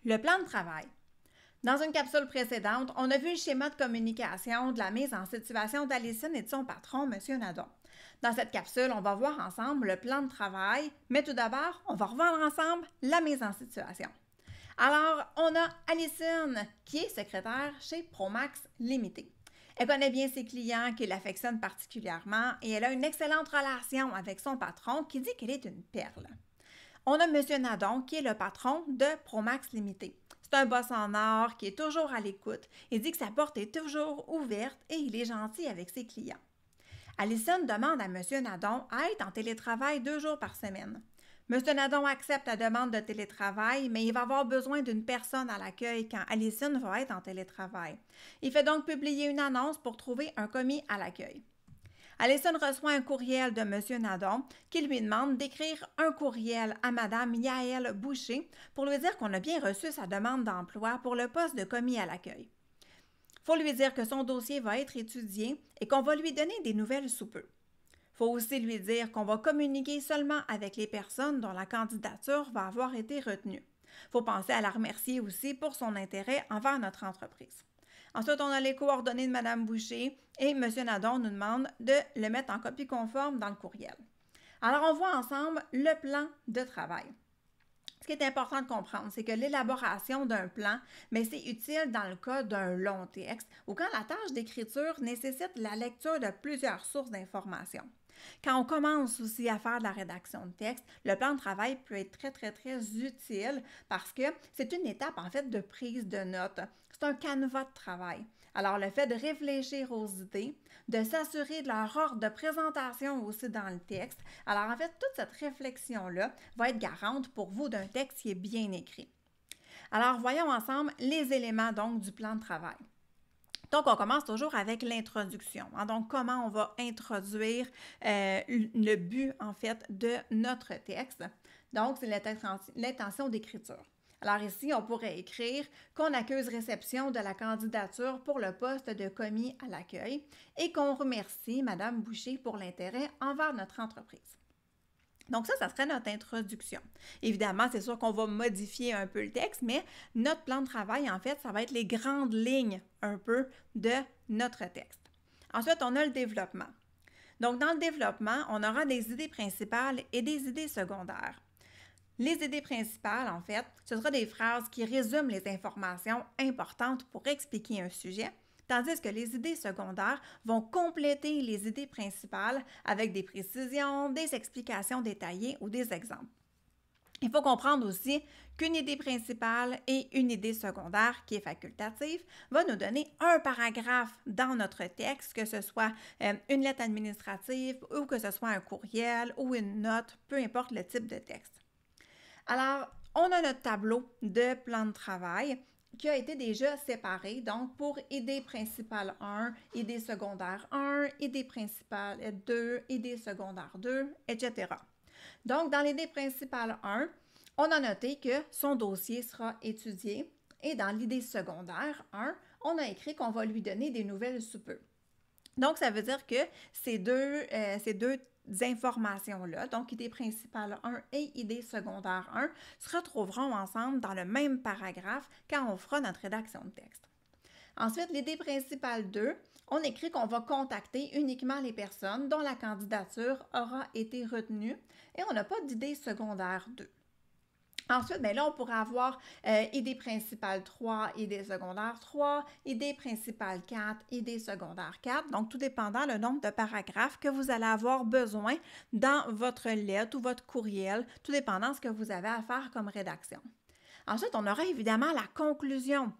Le plan de travail. Dans une capsule précédente, on a vu le schéma de communication de la mise en situation d'Alison et de son patron, M. Nadon. Dans cette capsule, on va voir ensemble le plan de travail, mais tout d'abord, on va revoir ensemble la mise en situation. Alors, on a Alison, qui est secrétaire chez Promax Limité. Elle connaît bien ses clients, qui l'affectionnent particulièrement, et elle a une excellente relation avec son patron, qui dit qu'elle est une perle. On a M. Nadon, qui est le patron de Promax Limité. C'est un boss en or qui est toujours à l'écoute. Il dit que sa porte est toujours ouverte et il est gentil avec ses clients. Alison demande à M. Nadon à être en télétravail 2 jours par semaine. M. Nadon accepte la demande de télétravail, mais il va avoir besoin d'une personne à l'accueil quand Alison va être en télétravail. Il fait donc publier une annonce pour trouver un commis à l'accueil. Alison reçoit un courriel de M. Nadon qui lui demande d'écrire un courriel à Mme Yaël Boucher pour lui dire qu'on a bien reçu sa demande d'emploi pour le poste de commis à l'accueil. Il faut lui dire que son dossier va être étudié et qu'on va lui donner des nouvelles sous peu. Il faut aussi lui dire qu'on va communiquer seulement avec les personnes dont la candidature va avoir été retenue. Il faut penser à la remercier aussi pour son intérêt envers notre entreprise. Ensuite, on a les coordonnées de Mme Boucher et M. Nadon nous demande de le mettre en copie conforme dans le courriel. Alors, on voit ensemble le plan de travail. Ce qui est important de comprendre, c'est que l'élaboration d'un plan, mais c'est utile dans le cas d'un long texte ou quand la tâche d'écriture nécessite la lecture de plusieurs sources d'informations. Quand on commence aussi à faire de la rédaction de texte, le plan de travail peut être très utile parce que c'est une étape en fait de prise de notes. C'est un canevas de travail. Alors, le fait de réfléchir aux idées, de s'assurer de leur ordre de présentation aussi dans le texte, alors en fait, toute cette réflexion-là va être garante pour vous d'un texte qui est bien écrit. Alors, voyons ensemble les éléments donc du plan de travail. Donc, on commence toujours avec l'introduction. Donc, comment on va introduire le but, en fait, de notre texte. Donc, c'est l'intention d'écriture. Alors ici, on pourrait écrire qu'on accuse réception de la candidature pour le poste de commis à l'accueil et qu'on remercie Mme Boucher pour l'intérêt envers notre entreprise. Donc ça serait notre introduction. Évidemment, c'est sûr qu'on va modifier un peu le texte, mais notre plan de travail, en fait, ça va être les grandes lignes un peu de notre texte. Ensuite, on a le développement. Donc, dans le développement, on aura des idées principales et des idées secondaires. Les idées principales, en fait, ce sera des phrases qui résument les informations importantes pour expliquer un sujet, tandis que les idées secondaires vont compléter les idées principales avec des précisions, des explications détaillées ou des exemples. Il faut comprendre aussi qu'une idée principale et une idée secondaire qui est facultative va nous donner un paragraphe dans notre texte, que ce soit une lettre administrative ou que ce soit un courriel ou une note, peu importe le type de texte. Alors, on a notre tableau de plan de travail qui a été déjà séparé, donc pour idée principale 1, idée secondaire 1, idée principale 2, idée secondaire 2, etc. Donc, dans l'idée principale 1, on a noté que son dossier sera étudié et dans l'idée secondaire 1, on a écrit qu'on va lui donner des nouvelles sous peu. Donc, ça veut dire que ces deux informations-là, donc idée principale 1 et idée secondaire 1, se retrouveront ensemble dans le même paragraphe quand on fera notre rédaction de texte. Ensuite, l'idée principale 2, on écrit qu'on va contacter uniquement les personnes dont la candidature aura été retenue et on n'a pas d'idée secondaire 2. Ensuite, bien là, on pourrait avoir idée principale 3, idée secondaire 3, idée principale 4, idée secondaire 4. Donc, tout dépendant le nombre de paragraphes que vous allez avoir besoin dans votre lettre ou votre courriel, tout dépendant de ce que vous avez à faire comme rédaction. Ensuite, on aura évidemment la conclusion.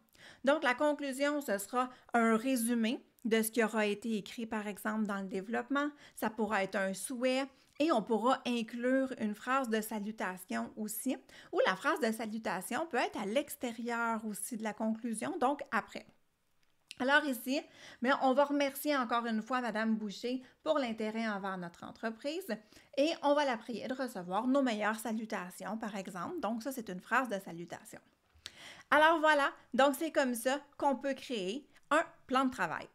Donc, la conclusion, ce sera un résumé de ce qui aura été écrit, par exemple, dans le développement. Ça pourra être un souhait et on pourra inclure une phrase de salutation aussi, ou la phrase de salutation peut être à l'extérieur aussi de la conclusion, donc après. Alors ici, bien, on va remercier encore une fois Mme Boucher pour l'intérêt envers notre entreprise et on va la prier de recevoir nos meilleures salutations, par exemple. Donc ça, c'est une phrase de salutation. Alors voilà, donc c'est comme ça qu'on peut créer un plan de travail.